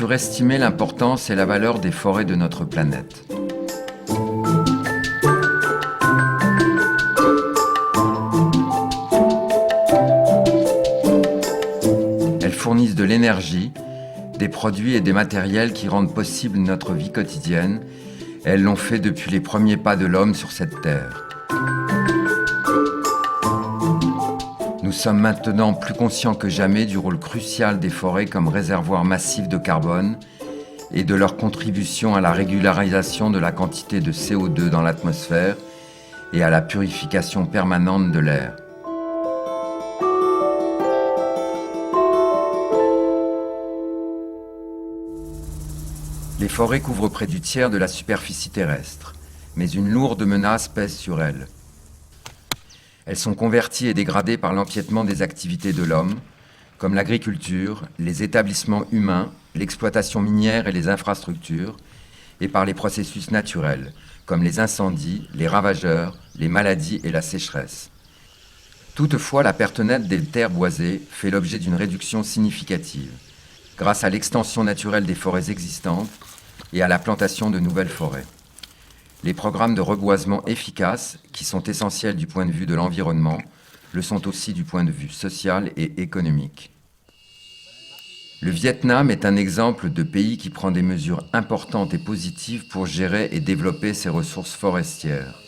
surestimer l'importance et la valeur des forêts de notre planète. Elles fournissent de l'énergie, des produits et des matériels qui rendent possible notre vie quotidienne. Elles l'ont fait depuis les premiers pas de l'homme sur cette terre. Nous sommes maintenant plus conscients que jamais du rôle crucial des forêts comme réservoir massif de carbone et de leur contribution à la régularisation de la quantité de CO2 dans l'atmosphère et à la purification permanente de l'air. Les forêts couvrent près du tiers de la superficie terrestre, mais une lourde menace pèse sur elles. Elles sont converties et dégradées par l'empiètement des activités de l'homme, comme l'agriculture, les établissements humains, l'exploitation minière et les infrastructures, et par les processus naturels, comme les incendies, les ravageurs, les maladies et la sécheresse. Toutefois, la perte nette des terres boisées fait l'objet d'une réduction significative, grâce à l'extension naturelle des forêts existantes et à la plantation de nouvelles forêts. Les programmes de reboisement efficaces, qui sont essentiels du point de vue de l'environnement, le sont aussi du point de vue social et économique. Le Vietnam est un exemple de pays qui prend des mesures importantes et positives pour gérer et développer ses ressources forestières.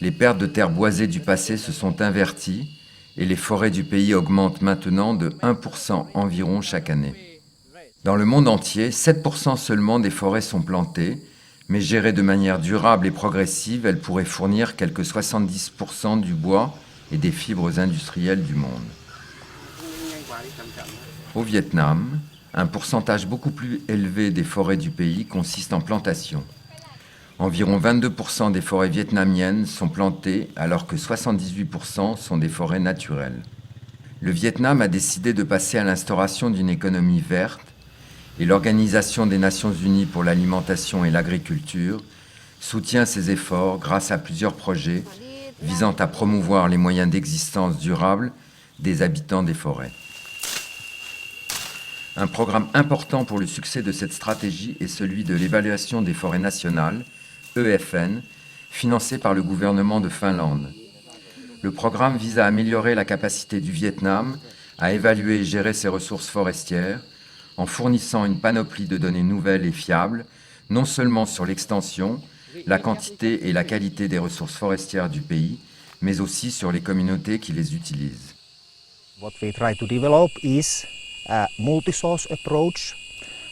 Les pertes de terres boisées du passé se sont inverties et les forêts du pays augmentent maintenant de 1% environ chaque année. Dans le monde entier, 7% seulement des forêts sont plantées, mais gérées de manière durable et progressive, elles pourraient fournir quelques 70% du bois et des fibres industrielles du monde. Au Vietnam, un pourcentage beaucoup plus élevé des forêts du pays consiste en plantation. Environ 22% des forêts vietnamiennes sont plantées, alors que 78% sont des forêts naturelles. Le Vietnam a décidé de passer à l'instauration d'une économie verte, et l'Organisation des Nations Unies pour l'alimentation et l'agriculture soutient ces efforts grâce à plusieurs projets visant à promouvoir les moyens d'existence durable des habitants des forêts. Un programme important pour le succès de cette stratégie est celui de l'évaluation des forêts nationales, EFN, financé par le gouvernement de Finlande. Le programme vise à améliorer la capacité du Vietnam à évaluer et gérer ses ressources forestières, en fournissant une panoplie de données nouvelles et fiables, non seulement sur l'extension, la quantité et la qualité des ressources forestières du pays, mais aussi sur les communautés qui les utilisent. What we try to develop is a multi-source approach.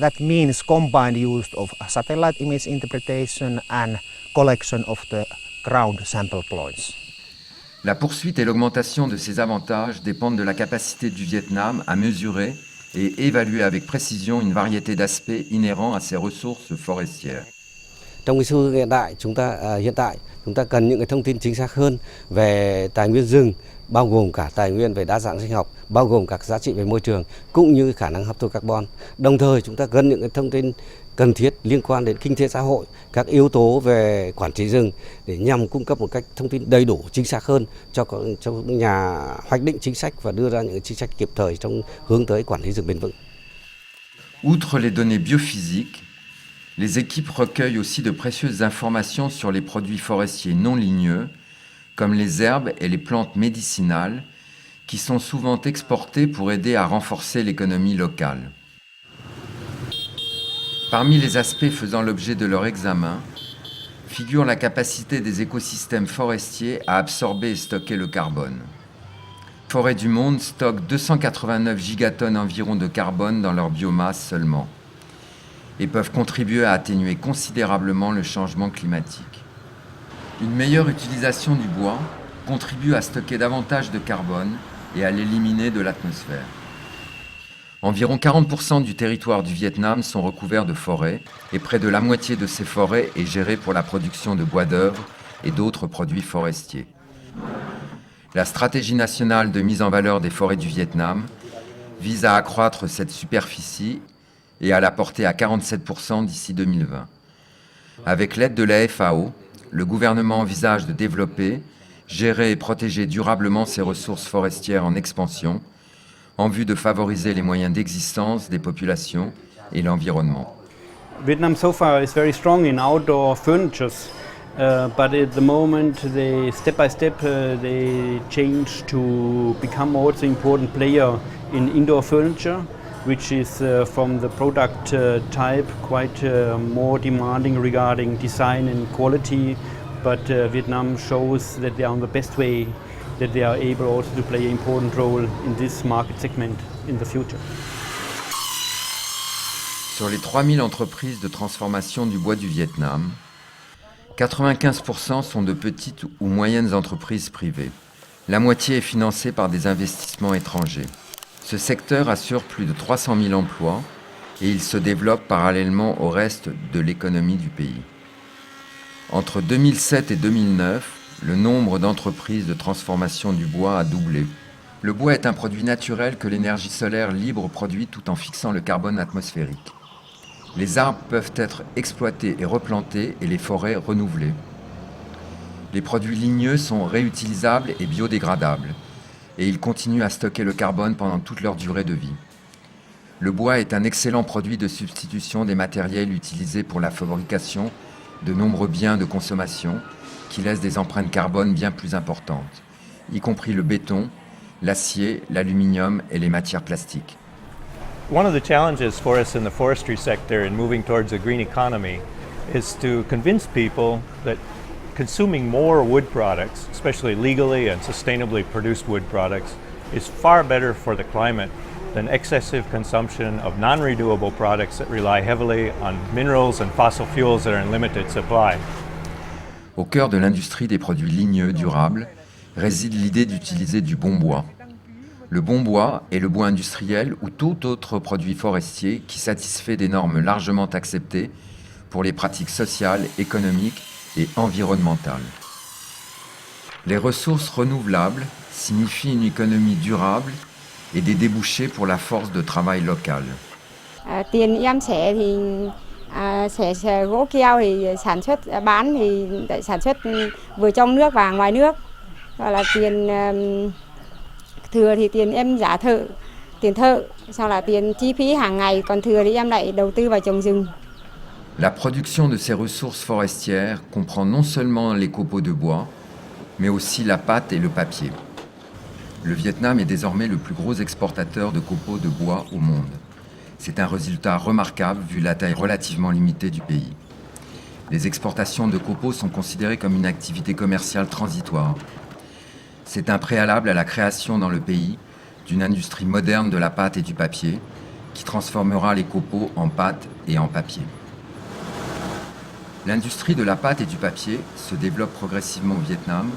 That means combined use of satellite image interpretation and collection of the ground sample points. La poursuite et l'augmentation de ces avantages dépendent de la capacité du Vietnam à mesurer et évaluer avec précision une variété d'aspects inhérents à ses ressources forestières. Trong cái xu hiện tại chúng ta cần những cái thông tin chính xác hơn về tài nguyên rừng, bao gồm cả tài nguyên về đa dạng sinh học, bao gồm các giá trị về môi trường cũng như khả năng hấp thụ carbon. Đồng thời chúng ta cần những cái thông tin cần thiết liên quan đến kinh tế xã hội, các yếu tố về quản trị rừng để nhằm cung cấp một cách thông tin đầy đủ, chính xác hơn cho nhà hoạch định chính sách và đưa ra những chính sách kịp thời trong hướng tới quản lý rừng bền vững. Outre les données biophysiques, les équipes recueillent aussi de précieuses informations sur les produits forestiers non ligneux, comme les herbes et les plantes médicinales, qui sont souvent exportées pour aider à renforcer l'économie locale. Parmi les aspects faisant l'objet de leur examen, figure la capacité des écosystèmes forestiers à absorber et stocker le carbone. Les forêts du monde stockent 289 gigatonnes environ de carbone dans leur biomasse seulement, et peuvent contribuer à atténuer considérablement le changement climatique. Une meilleure utilisation du bois contribue à stocker davantage de carbone et à l'éliminer de l'atmosphère. Environ 40% du territoire du Vietnam sont recouverts de forêts et près de la moitié de ces forêts est gérée pour la production de bois d'œuvre et d'autres produits forestiers. La stratégie nationale de mise en valeur des forêts du Vietnam vise à accroître cette superficie et à la porter à 47% d'ici 2020. Avec l'aide de la FAO, le gouvernement envisage de développer, gérer et protéger durablement ces ressources forestières en expansion, en vue de favoriser les moyens d'existence des populations et l'environnement. Vietnam so far is very strong in outdoor furnitures, but at the moment they step by step they change to become also important player in indoor furniture, which is from the product type quite more demanding regarding design and quality, but Vietnam shows that they are on the best way, that they are able also to play an important role in this market segment in the future. Sur les 3000 entreprises de transformation du bois du Vietnam, 95% sont de petites ou moyennes entreprises privées. La moitié est financée par des investissements étrangers. Ce secteur assure plus de 300 000 emplois et il se développe parallèlement au reste de l'économie du pays. Entre 2007 et 2009, le nombre d'entreprises de transformation du bois a doublé. Le bois est un produit naturel que l'énergie solaire libre produit tout en fixant le carbone atmosphérique. Les arbres peuvent être exploités et replantés et les forêts renouvelées. Les produits ligneux sont réutilisables et biodégradables et ils continuent à stocker le carbone pendant toute leur durée de vie. Le bois est un excellent produit de substitution des matériels utilisés pour la fabrication de nombreux biens de consommation qui laissent des empreintes carbone bien plus importantes, y compris le béton, l'acier, l'aluminium et les matières plastiques. One of the challenges for us in the forestry sector in moving towards a green economy is to convince people that consuming more wood products, especially legally and sustainably produced wood products, is far better for the climate than excessive consumption of non-renewable products that rely heavily on minerals and fossil fuels that are in limited supply. Au cœur de l'industrie des produits ligneux durables réside l'idée d'utiliser du bon bois. Le bon bois est le bois industriel ou tout autre produit forestier qui satisfait des normes largement acceptées pour les pratiques sociales, économiques et environnementales. Les ressources renouvelables signifient une économie durable et des débouchés pour la force de travail locale. Tiền em xẻ thì xẻ gỗ keo thì sản xuất bán thì sản xuất vừa trong nước và ngoài nước. Gọi là tiền thừa thì tiền em trả thợ, tiền thợ, sau là tiền chi phí hàng ngày, còn thừa thì em lại đầu tư vào trồng rừng. La production de ces ressources forestières comprend non seulement les copeaux de bois, mais aussi la pâte et le papier. Le Vietnam est désormais le plus gros exportateur de copeaux de bois au monde. C'est un résultat remarquable vu la taille relativement limitée du pays. Les exportations de copeaux sont considérées comme une activité commerciale transitoire. C'est un préalable à la création dans le pays d'une industrie moderne de la pâte et du papier qui transformera les copeaux en pâte et en papier. L'industrie de la pâte et du papier se développe progressivement au Vietnam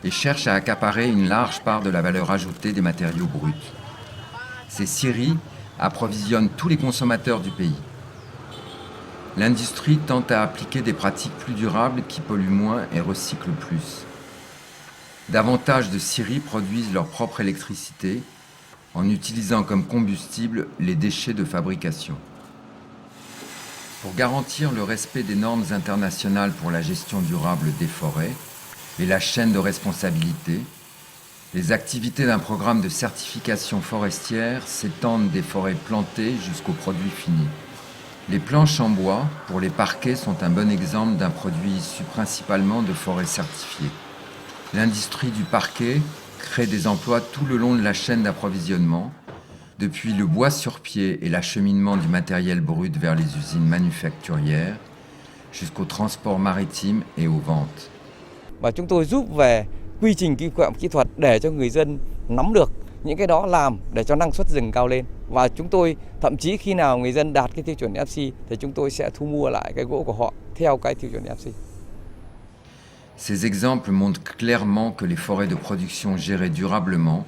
et cherche à accaparer une large part de la valeur ajoutée des matériaux bruts. Ces scieries approvisionnent tous les consommateurs du pays. L'industrie tente à appliquer des pratiques plus durables qui polluent moins et recyclent plus. Davantage de scieries produisent leur propre électricité en utilisant comme combustible les déchets de fabrication. Pour garantir le respect des normes internationales pour la gestion durable des forêts et la chaîne de responsabilité, les activités d'un programme de certification forestière s'étendent des forêts plantées jusqu'aux produits finis. Les planches en bois pour les parquets sont un bon exemple d'un produit issu principalement de forêts certifiées. L'industrie du parquet crée des emplois tout le long de la chaîne d'approvisionnement, depuis le bois sur pied et l'acheminement du matériel brut vers les usines manufacturières, jusqu'au transport maritime et aux ventes. Và chúng tôi giúp về quy trình kỹ thuật để cho người dân nắm được những cái đó, làm để cho năng suất rừng cao lên. Và chúng tôi thậm chí khi nào người dân đạt cái tiêu chuẩn FSC thì chúng tôi sẽ thu mua lại cái gỗ của họ theo cái tiêu chuẩn FSC. Ces exemples montrent clairement que les forêts de production gérées durablement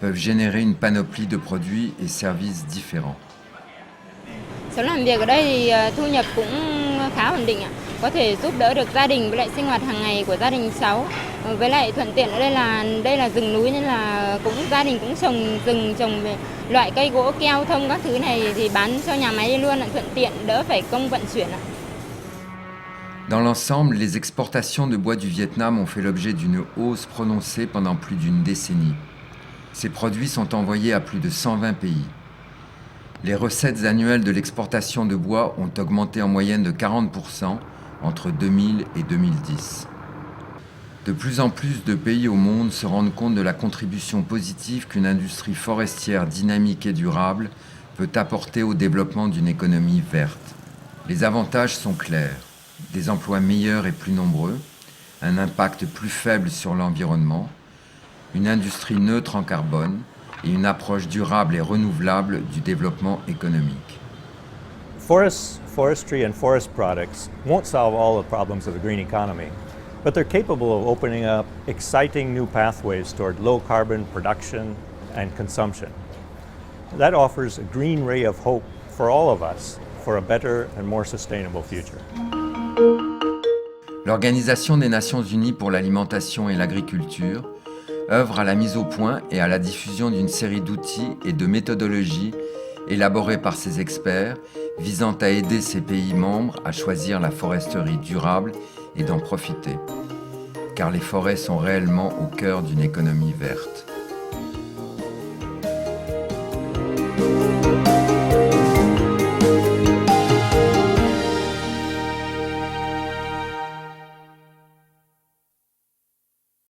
peuvent générer une panoplie de produits et services différents. Sống làm việc ở đây thì thu nhập cũng khá ổn định ạ. Có thể giúp đỡ được gia đình với lại sinh hoạt hàng ngày của gia đình cháu. Với lại thuận tiện ở đây là rừng núi nên là gia đình cũng trồng rừng, trồng loại cây gỗ keo thông các thứ này thì bán cho nhà máy đi luôn là thuận tiện, đỡ phải công vận chuyển ạ. Dans l'ensemble, les exportations de bois du Vietnam ont fait l'objet d'une hausse prononcée pendant plus d'une décennie. Ces produits sont envoyés à plus de 120 pays. Les recettes annuelles de l'exportation de bois ont augmenté en moyenne de 40% entre 2000 et 2010. De plus en plus de pays au monde se rendent compte de la contribution positive qu'une industrie forestière dynamique et durable peut apporter au développement d'une économie verte. Les avantages sont clairs: des emplois meilleurs et plus nombreux, un impact plus faible sur l'environnement, une industrie neutre en carbone et une approche durable et renouvelable du développement économique. Forests, forestry and forest products won't solve all the problems of the green economy, but they're capable of opening up exciting new pathways toward low carbon production and consumption. That offers a green ray of hope for all of us for a better and more sustainable future. L'Organisation des Nations Unies pour l'alimentation et l'agriculture œuvre à la mise au point et à la diffusion d'une série d'outils et de méthodologies élaborés par ses experts visant à aider ses pays membres à choisir la foresterie durable et d'en profiter. Car les forêts sont réellement au cœur d'une économie verte.